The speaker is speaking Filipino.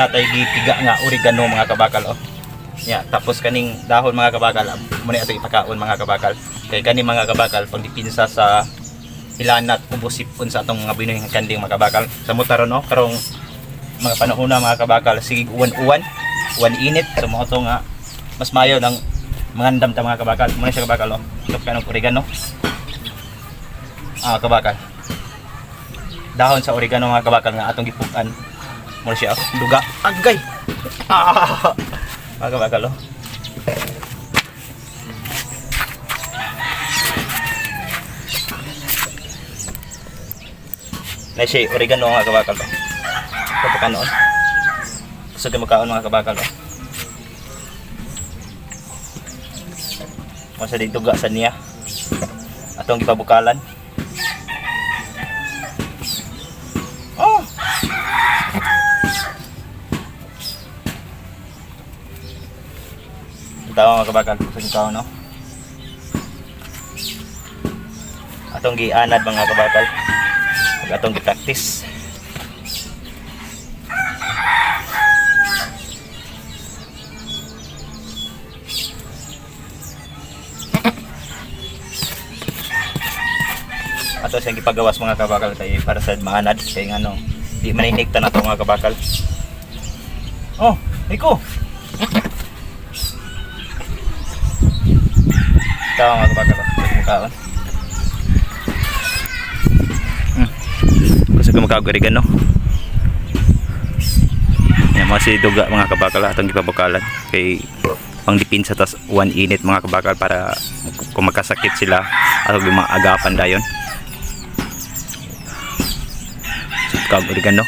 natay gipiga nga oregano mga kabakal oh. Ya, tapos kaning dahon mga kabakal, muna ato ipakaon mga kabakal. Kay kani mga kabakal pag dipinsa sa ilanat ubosipon sa atong mga binuhing kanding mga kabakal. Sa mutaron no, karong mga panahon na mga kabakal, sige uwan-uwan, uwan init, so mo to nga mas mayo ng mga andam ta mga kabakal. Muna siya kabakal oh. Ito kanang oregano. Kabakal. Dahon sa oregano mga kabakal nga atong gipukan. Muna siya oh. Duga. Agay. Mga kabakal oh. Na siya oregano mga kabakal oh. Ito pa noon. Gusto din magkaon mga kabakal oh. Masa di duga sa niya. Atong gipabukalan. Oh. Tawa mga kabakal, gusto kaon no. Atong gianad mga kabakal. Pag atong gi-practice. Ato siyang gipagawas mga kabakal kay para sa maanad kay ngano di maninikta na to mga kabakal. Oh, iko. Tawa mga kabakal, kaon. Gusto ko magkagarigan no. Yan mga si duga mga kabakal atong gipabukalan kay pang dipinsa tas one init mga kabakal para kung magkasakit sila atong gimaagapan dayon. Kagarigan no.